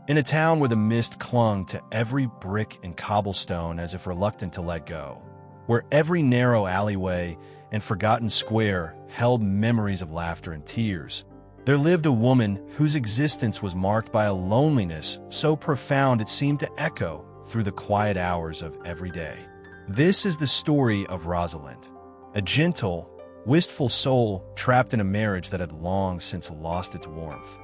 In a town where the mist clung to every brick and cobblestone as if reluctant to let go, where every narrow alleyway and forgotten square held memories of laughter and tears, there lived a woman whose existence was marked by a loneliness so profound it seemed to echo through the quiet hours of every day. This is the story of Rosalind, a gentle, wistful soul trapped in a marriage that had long since lost its warmth,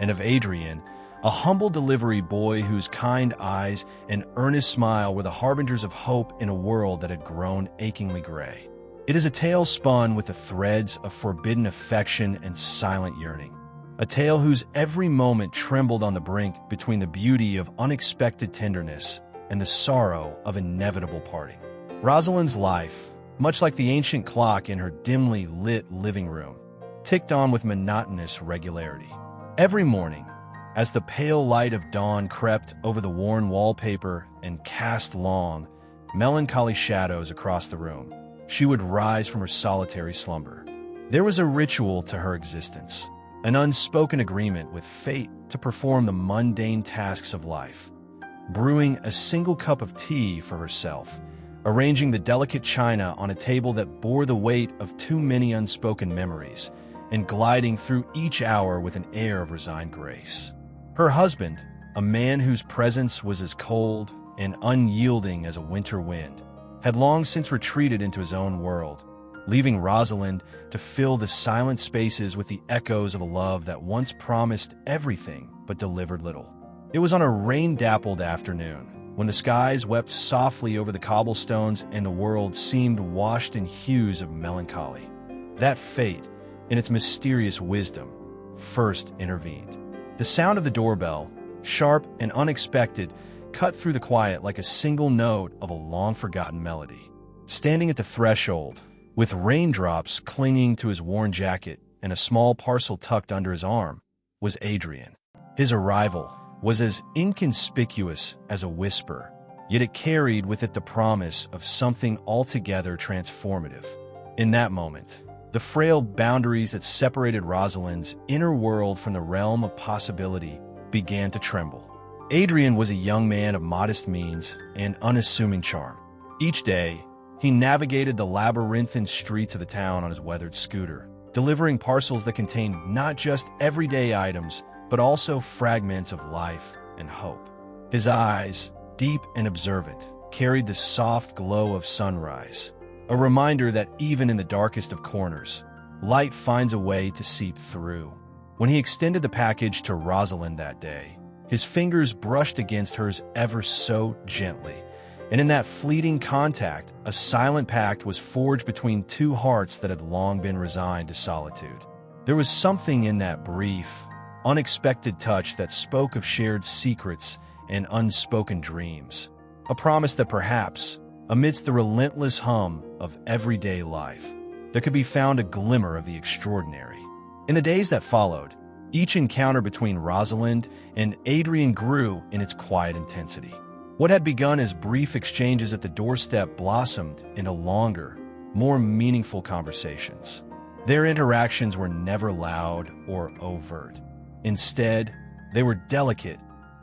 and of Adrian, a humble delivery boy whose kind eyes and earnest smile were the harbingers of hope in a world that had grown achingly gray. It is a tale spun with the threads of forbidden affection and silent yearning, a tale whose every moment trembled on the brink between the beauty of unexpected tenderness and the sorrow of inevitable parting. Rosalind's life, much like the ancient clock in her dimly lit living room, ticked on with monotonous regularity. Every morning, as the pale light of dawn crept over the worn wallpaper and cast long, melancholy shadows across the room, she would rise from her solitary slumber. There was a ritual to her existence, an unspoken agreement with fate to perform the mundane tasks of life, brewing a single cup of tea for herself, arranging the delicate china on a table that bore the weight of too many unspoken memories, and gliding through each hour with an air of resigned grace. Her husband, a man whose presence was as cold and unyielding as a winter wind, had long since retreated into his own world, leaving Rosalind to fill the silent spaces with the echoes of a love that once promised everything but delivered little. It was on a rain-dappled afternoon, when the skies wept softly over the cobblestones and the world seemed washed in hues of melancholy, that fate, in its mysterious wisdom, first intervened. The sound of the doorbell, sharp and unexpected, cut through the quiet like a single note of a long-forgotten melody. Standing at the threshold, with raindrops clinging to his worn jacket and a small parcel tucked under his arm, was Adrian. His arrival was as inconspicuous as a whisper, yet it carried with it the promise of something altogether transformative. In that moment, the frail boundaries that separated Rosalind's inner world from the realm of possibility began to tremble. Adrian was a young man of modest means and unassuming charm. Each day, he navigated the labyrinthine streets of the town on his weathered scooter, delivering parcels that contained not just everyday items, but also fragments of life and hope. His eyes, deep and observant, carried the soft glow of sunrise, a reminder that even in the darkest of corners, light finds a way to seep through. When he extended the package to Rosalind that day, his fingers brushed against hers ever so gently, and in that fleeting contact, a silent pact was forged between two hearts that had long been resigned to solitude. There was something in that brief, unexpected touch that spoke of shared secrets and unspoken dreams, a promise that perhaps, amidst the relentless hum of everyday life, there could be found a glimmer of the extraordinary. In the days that followed, each encounter between Rosalind and Adrian grew in its quiet intensity. What had begun as brief exchanges at the doorstep blossomed into longer, more meaningful conversations. Their interactions were never loud or overt. Instead, they were delicate,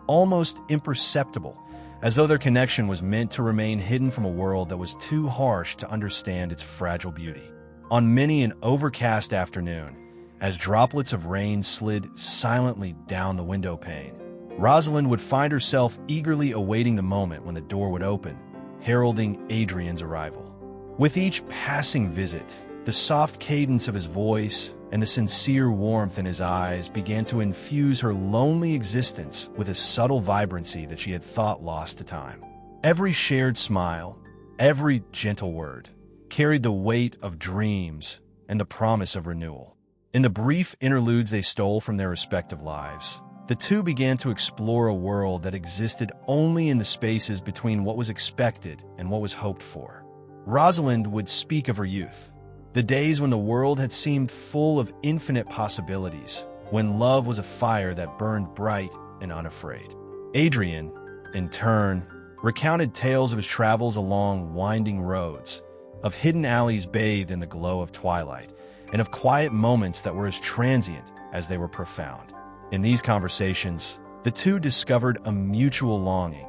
almost imperceptible, as though their connection was meant to remain hidden from a world that was too harsh to understand its fragile beauty. On many an overcast afternoon, as droplets of rain slid silently down the window pane, Rosalind would find herself eagerly awaiting the moment when the door would open, heralding Adrian's arrival. With each passing visit, the soft cadence of his voice and the sincere warmth in his eyes began to infuse her lonely existence with a subtle vibrancy that she had thought lost to time. Every shared smile, every gentle word, carried the weight of dreams and the promise of renewal. In the brief interludes they stole from their respective lives, the two began to explore a world that existed only in the spaces between what was expected and what was hoped for. Rosalind would speak of her youth, the days when the world had seemed full of infinite possibilities, when love was a fire that burned bright and unafraid. Adrian, in turn, recounted tales of his travels along winding roads, of hidden alleys bathed in the glow of twilight, and of quiet moments that were as transient as they were profound. In these conversations, The two discovered a mutual longing,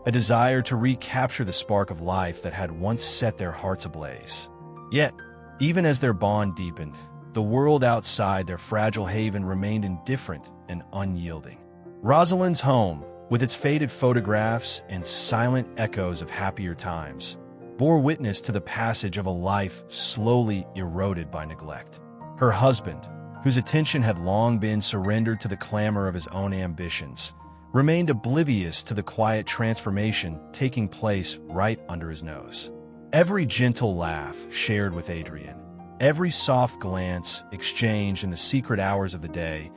a desire to recapture the spark of life that had once set their hearts ablaze. Yet, even as their bond deepened, the world outside their fragile haven remained indifferent and unyielding. Rosalind's home, with its faded photographs and silent echoes of happier times, bore witness to the passage of a life slowly eroded by neglect. Her husband, whose attention had long been surrendered to the clamor of his own ambitions, remained oblivious to the quiet transformation taking place right under his nose. Every gentle laugh shared with Adrian, every soft glance exchanged in the secret hours of the day,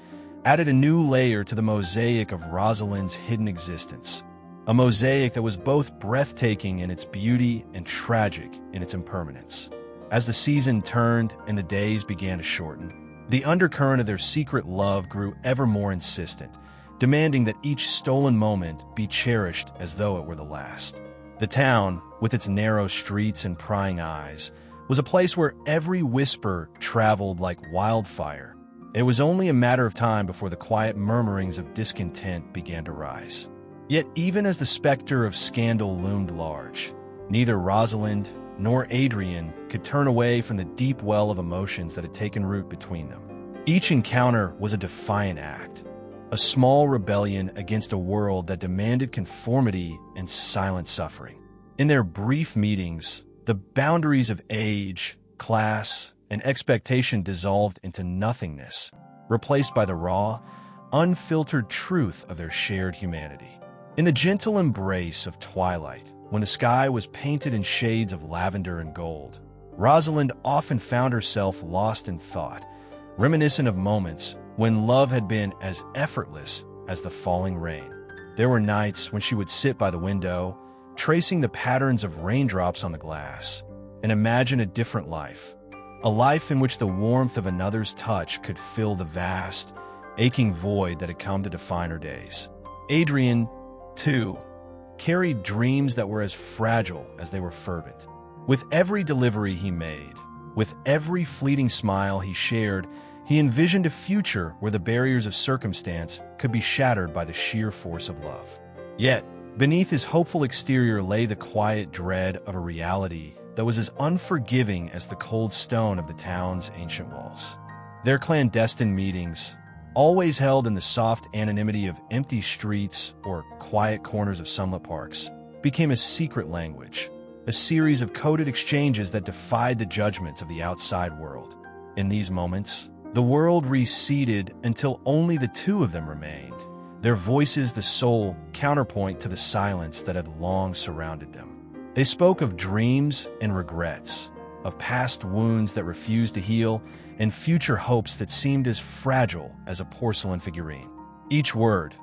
added a new layer to the mosaic of Rosalind's hidden existence, a mosaic that was both breathtaking in its beauty and tragic in its impermanence. As the season turned and the days began to shorten, the undercurrent of their secret love grew ever more insistent, demanding that each stolen moment be cherished as though it were the last. The town, with its narrow streets and prying eyes, was a place where every whisper traveled like wildfire. It was only a matter of time before the quiet murmurings of discontent began to rise. Yet even as the specter of scandal loomed large, neither Rosalind nor Adrian could turn away from the deep well of emotions that had taken root between them. Each encounter was a defiant act, a small rebellion against a world that demanded conformity and silent suffering. In their brief meetings, the boundaries of age, class, and expectation dissolved into nothingness, replaced by the raw, unfiltered truth of their shared humanity. In the gentle embrace of twilight, when the sky was painted in shades of lavender and gold, Rosalind often found herself lost in thought, reminiscent of moments when love had been as effortless as the falling rain. There were nights when she would sit by the window, tracing the patterns of raindrops on the glass, and imagine a different life, a life in which the warmth of another's touch could fill the vast, aching void that had come to define her days. Adrian, too, carried dreams that were as fragile as they were fervent. With every delivery he made, with every fleeting smile he shared, he envisioned a future where the barriers of circumstance could be shattered by the sheer force of love. Yet, beneath his hopeful exterior lay the quiet dread of a reality that was as unforgiving as the cold stone of the town's ancient walls. Their clandestine meetings, always held in the soft anonymity of empty streets or quiet corners of sunlit parks, became a secret language, a series of coded exchanges that defied the judgments of the outside world. In these moments, the world receded until only the two of them remained, their voices the sole counterpoint to the silence that had long surrounded them. They spoke of dreams and regrets, of past wounds that refused to heal, and future hopes that seemed as fragile as a porcelain figurine. Each word,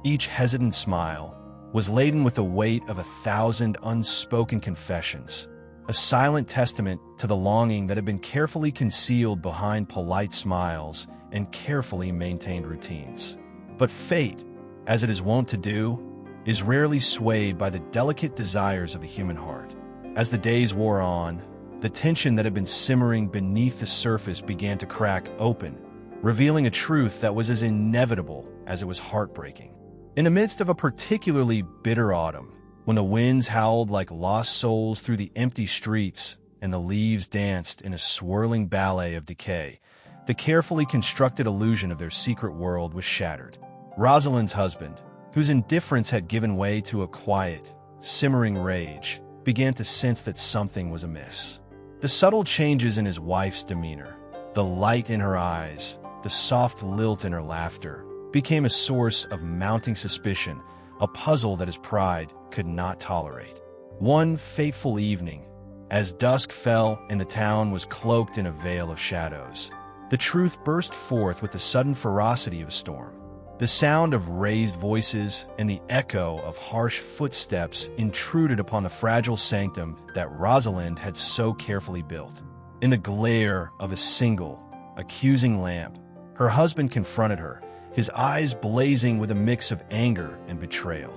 each hesitant smile, was laden with the weight of 1,000 unspoken confessions, a silent testament to the longing that had been carefully concealed behind polite smiles and carefully maintained routines. But fate, as it is wont to do, is rarely swayed by the delicate desires of the human heart. As the days wore on, the tension that had been simmering beneath the surface began to crack open, revealing a truth that was as inevitable as it was heartbreaking. In the midst of a particularly bitter autumn, when the winds howled like lost souls through the empty streets and the leaves danced in a swirling ballet of decay, the carefully constructed illusion of their secret world was shattered. Rosalind's husband, whose indifference had given way to a quiet, simmering rage, began to sense that something was amiss. The subtle changes in his wife's demeanor, the light in her eyes, the soft lilt in her laughter, became a source of mounting suspicion, a puzzle that his pride could not tolerate. One fateful evening, as dusk fell and the town was cloaked in a veil of shadows, the truth burst forth with the sudden ferocity of a storm. The sound of raised voices and the echo of harsh footsteps intruded upon the fragile sanctum that Rosalind had so carefully built. In the glare of a single, accusing lamp, her husband confronted her, his eyes blazing with a mix of anger and betrayal.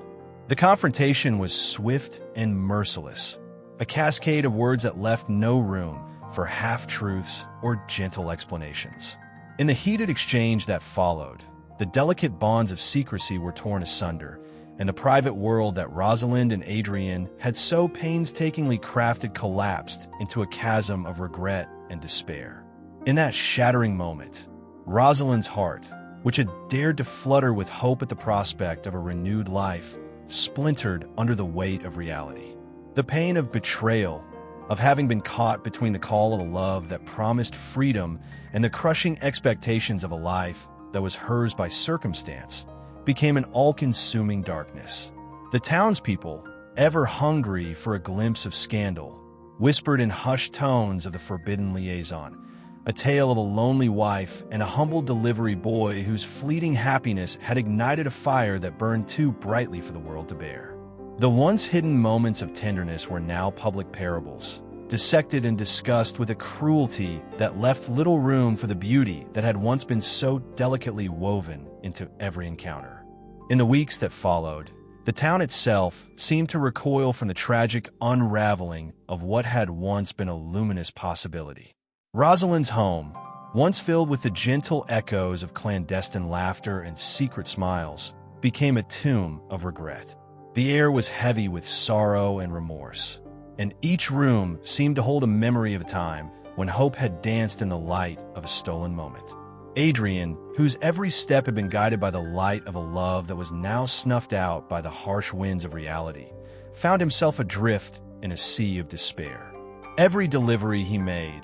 The confrontation was swift and merciless, a cascade of words that left no room for half-truths or gentle explanations. In the heated exchange that followed, The delicate bonds of secrecy were torn asunder, and the private world that Rosalind and Adrian had so painstakingly crafted collapsed into a chasm of regret and despair. In that shattering moment, Rosalind's heart, which had dared to flutter with hope at the prospect of a renewed life, splintered under the weight of reality. The pain of betrayal, of having been caught between the call of a love that promised freedom and the crushing expectations of a life that was hers by circumstance, became an all-consuming darkness. The townspeople, ever hungry for a glimpse of scandal, whispered in hushed tones of the forbidden liaison, a tale of a lonely wife and a humble delivery boy whose fleeting happiness had ignited a fire that burned too brightly for the world to bear. The once hidden moments of tenderness were now public parables, dissected and discussed with a cruelty that left little room for the beauty that had once been so delicately woven into every encounter. In the weeks that followed, the town itself seemed to recoil from the tragic unraveling of what had once been a luminous possibility. Rosalind's home, once filled with the gentle echoes of clandestine laughter and secret smiles, became a tomb of regret. The air was heavy with sorrow and remorse, and each room seemed to hold a memory of a time when hope had danced in the light of a stolen moment. Adrian, whose every step had been guided by the light of a love that was now snuffed out by the harsh winds of reality, found himself adrift in a sea of despair. Every delivery he made,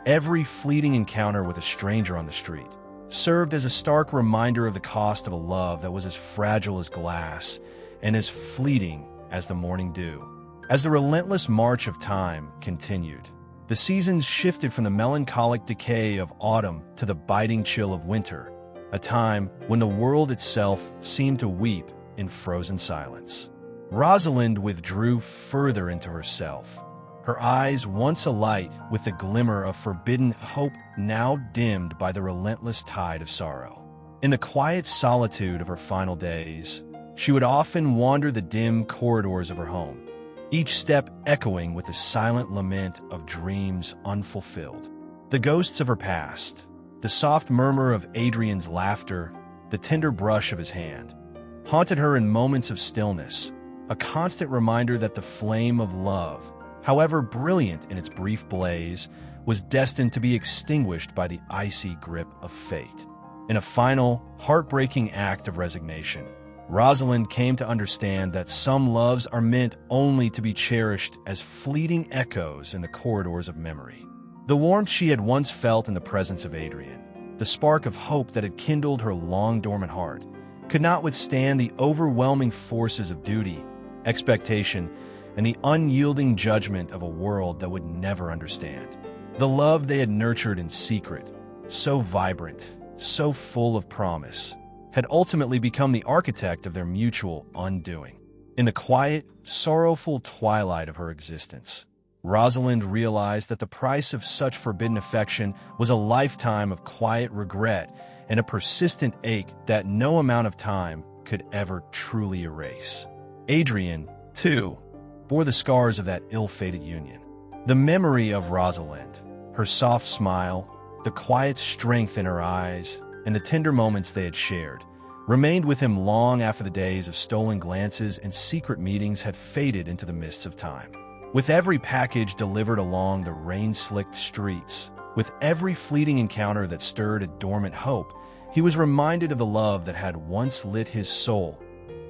every fleeting encounter with a stranger on the street, served as a stark reminder of the cost of a love that was as fragile as glass and as fleeting as the morning dew. As the relentless march of time continued, the seasons shifted from the melancholic decay of autumn to the biting chill of winter, a time when the world itself seemed to weep in frozen silence. Rosalind withdrew further into herself, her eyes once alight with the glimmer of forbidden hope now dimmed by the relentless tide of sorrow. In the quiet solitude of her final days, she would often wander the dim corridors of her home, each step echoing with the silent lament of dreams unfulfilled. The ghosts of her past, the soft murmur of Adrian's laughter, the tender brush of his hand, haunted her in moments of stillness, a constant reminder that the flame of love, however brilliant in its brief blaze, was destined to be extinguished by the icy grip of fate. In a final, heartbreaking act of resignation, Rosalind came to understand that some loves are meant only to be cherished as fleeting echoes in the corridors of memory. The warmth she had once felt in the presence of Adrian, the spark of hope that had kindled her long-dormant heart, could not withstand the overwhelming forces of duty, expectation, and the unyielding judgment of a world that would never understand. The love they had nurtured in secret, so vibrant, so full of promise, had ultimately become the architect of their mutual undoing. In the quiet, sorrowful twilight of her existence, Rosalind realized that the price of such forbidden affection was a lifetime of quiet regret and a persistent ache that no amount of time could ever truly erase. Adrian, too, bore the scars of that ill-fated union. The memory of Rosalind, her soft smile, the quiet strength in her eyes, and the tender moments they had shared, remained with him long after the days of stolen glances and secret meetings had faded into the mists of time. With every package delivered along the rain-slicked streets, with every fleeting encounter that stirred a dormant hope, he was reminded of the love that had once lit his soul,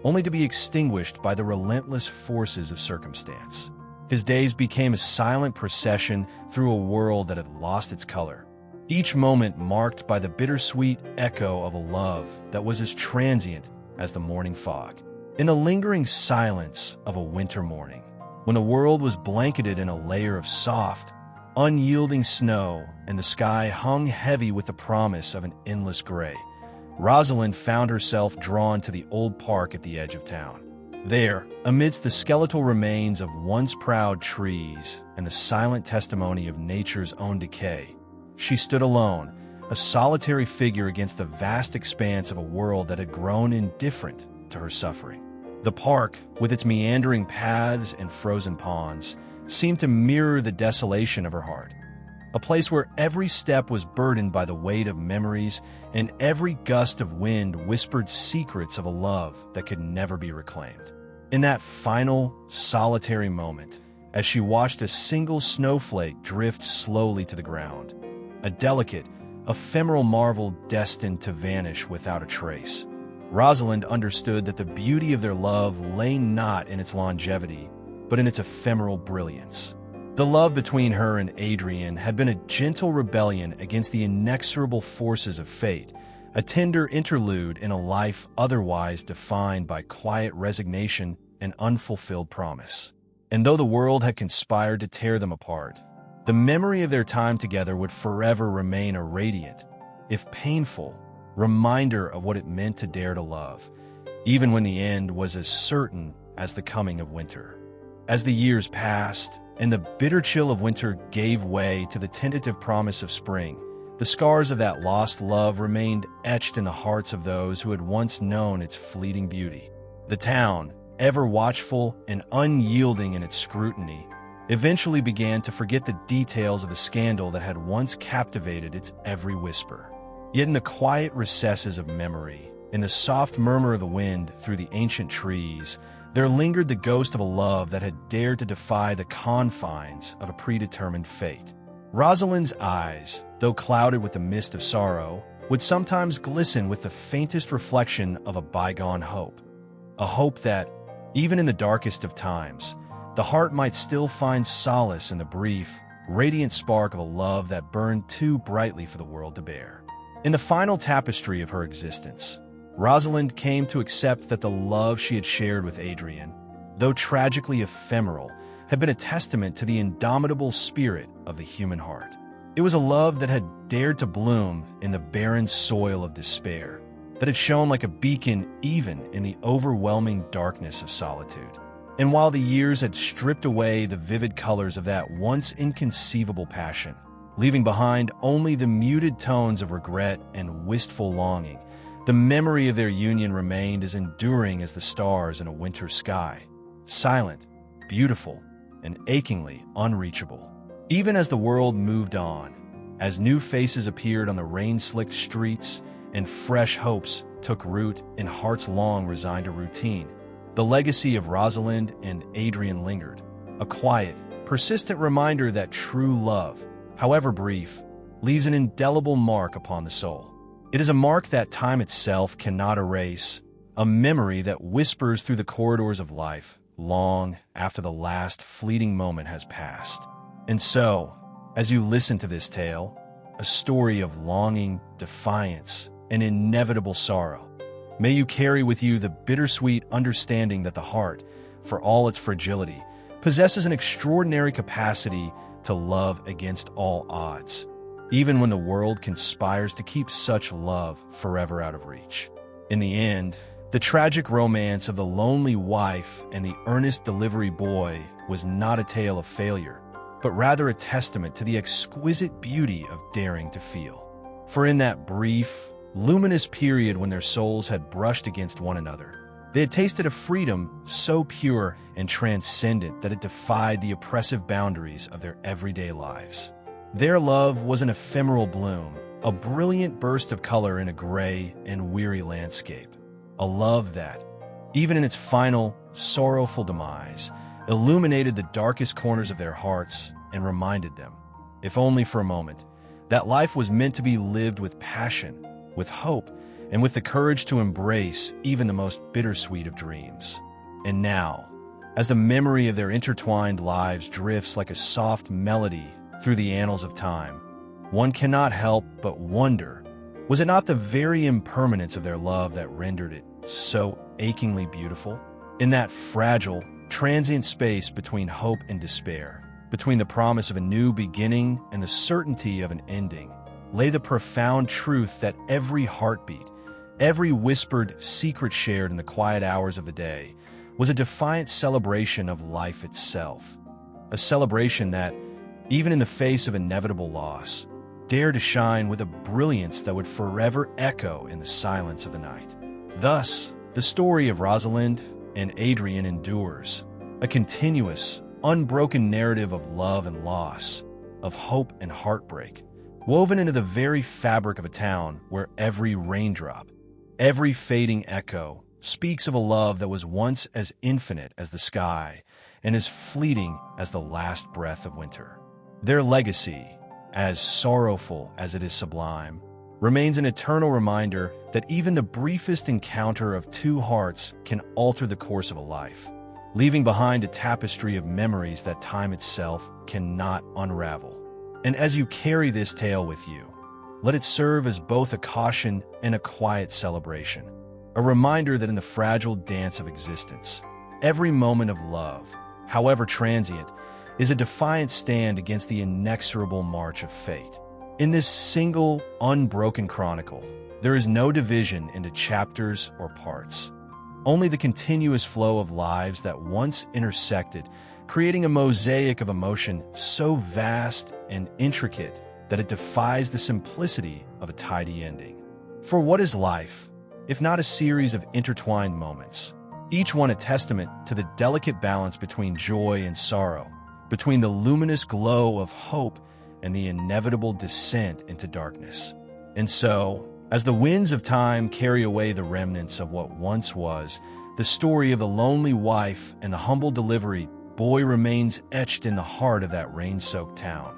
only to be extinguished by the relentless forces of circumstance. His days became a silent procession through a world that had lost its color, each moment marked by the bittersweet echo of a love that was as transient as the morning fog. In the lingering silence of a winter morning, when the world was blanketed in a layer of soft, unyielding snow and the sky hung heavy with the promise of an endless gray, Rosalind found herself drawn to the old park at the edge of town. There, amidst the skeletal remains of once proud trees and the silent testimony of nature's own decay, she stood alone, a solitary figure against the vast expanse of a world that had grown indifferent to her suffering. The park, with its meandering paths and frozen ponds, seemed to mirror the desolation of her heart. a place where every step was burdened by the weight of memories and every gust of wind whispered secrets of a love that could never be reclaimed. In that final, solitary moment, as she watched a single snowflake drift slowly to the ground, a delicate, ephemeral marvel destined to vanish without a trace, Rosalind understood that the beauty of their love lay not in its longevity, but in its ephemeral brilliance. The love between her and Adrian had been a gentle rebellion against the inexorable forces of fate, a tender interlude in a life otherwise defined by quiet resignation and unfulfilled promise. And though the world had conspired to tear them apart, the memory of their time together would forever remain a radiant, if painful, reminder of what it meant to dare to love, even when the end was as certain as the coming of winter. As the years passed, and the bitter chill of winter gave way to the tentative promise of spring, the scars of that lost love remained etched in the hearts of those who had once known its fleeting beauty. The town, ever watchful and unyielding in its scrutiny, eventually began to forget the details of the scandal that had once captivated its every whisper. Yet in the quiet recesses of memory, in the soft murmur of the wind through the ancient trees, there lingered the ghost of a love that had dared to defy the confines of a predetermined fate. Rosalind's eyes, though clouded with the mist of sorrow, would sometimes glisten with the faintest reflection of a bygone hope. A hope that, even in the darkest of times, the heart might still find solace in the brief, radiant spark of a love that burned too brightly for the world to bear. In the final tapestry of her existence, Rosalind came to accept that the love she had shared with Adrian, though tragically ephemeral, had been a testament to the indomitable spirit of the human heart. It was a love that had dared to bloom in the barren soil of despair, that had shone like a beacon even in the overwhelming darkness of solitude. And while the years had stripped away the vivid colors of that once inconceivable passion, leaving behind only the muted tones of regret and wistful longing, the memory of their union remained as enduring as the stars in a winter sky, silent, beautiful, and achingly unreachable. Even as the world moved on, as new faces appeared on the rain-slicked streets and fresh hopes took root in hearts long resigned to routine, the legacy of Rosalind and Adrian lingered, a quiet, persistent reminder that true love, however brief, leaves an indelible mark upon the soul. It is a mark that time itself cannot erase, a memory that whispers through the corridors of life long after the last fleeting moment has passed. And so, as you listen to this tale, a story of longing, defiance, and inevitable sorrow, may you carry with you the bittersweet understanding that the heart, for all its fragility, possesses an extraordinary capacity to love against all odds, even when the world conspires to keep such love forever out of reach. In the end, the tragic romance of the lonely wife and the earnest delivery boy was not a tale of failure, but rather a testament to the exquisite beauty of daring to feel. For in that brief, luminous period when their souls had brushed against one another, they had tasted a freedom so pure and transcendent that it defied the oppressive boundaries of their everyday lives. Their love was an ephemeral bloom, a brilliant burst of color in a gray and weary landscape. A love that, even in its final, sorrowful demise, illuminated the darkest corners of their hearts and reminded them, if only for a moment, that life was meant to be lived with passion, with hope, and with the courage to embrace even the most bittersweet of dreams. And now, as the memory of their intertwined lives drifts like a soft melody through the annals of time, one cannot help but wonder, was it not the very impermanence of their love that rendered it so achingly beautiful? In that fragile, transient space between hope and despair, between the promise of a new beginning and the certainty of an ending, lay the profound truth that every heartbeat, every whispered secret shared in the quiet hours of the day, was a defiant celebration of life itself. A celebration that, even in the face of inevitable loss, dared to shine with a brilliance that would forever echo in the silence of the night. Thus, the story of Rosalind and Adrian endures, a continuous, unbroken narrative of love and loss, of hope and heartbreak, woven into the very fabric of a town where every raindrop, every fading echo, speaks of a love that was once as infinite as the sky and as fleeting as the last breath of winter. Their legacy, as sorrowful as it is sublime, remains an eternal reminder that even the briefest encounter of two hearts can alter the course of a life, leaving behind a tapestry of memories that time itself cannot unravel. And as you carry this tale with you, let it serve as both a caution and a quiet celebration, a reminder that in the fragile dance of existence, every moment of love, however transient, is a defiant stand against the inexorable march of fate. In this single, unbroken chronicle, there is no division into chapters or parts, only the continuous flow of lives that once intersected, creating a mosaic of emotion so vast and intricate that it defies the simplicity of a tidy ending. For what is life, if not a series of intertwined moments, each one a testament to the delicate balance between joy and sorrow, between the luminous glow of hope and the inevitable descent into darkness. And so, as the winds of time carry away the remnants of what once was, the story of the lonely wife and the humble delivery boy remains etched in the heart of that rain-soaked town,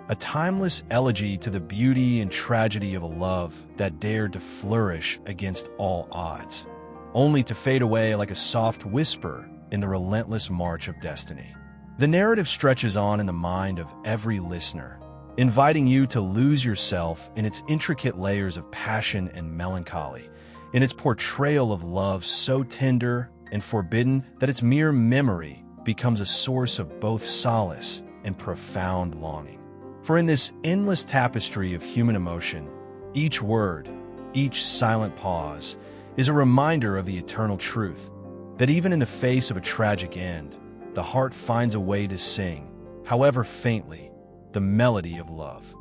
a timeless elegy to the beauty and tragedy of a love that dared to flourish against all odds, only to fade away like a soft whisper in the relentless march of destiny. The narrative stretches on in the mind of every listener, inviting you to lose yourself in its intricate layers of passion and melancholy, in its portrayal of love so tender and forbidden that its mere memory becomes a source of both solace and profound longing. For in this endless tapestry of human emotion, each word, each silent pause, is a reminder of the eternal truth, that even in the face of a tragic end, the heart finds a way to sing, however faintly, the melody of love.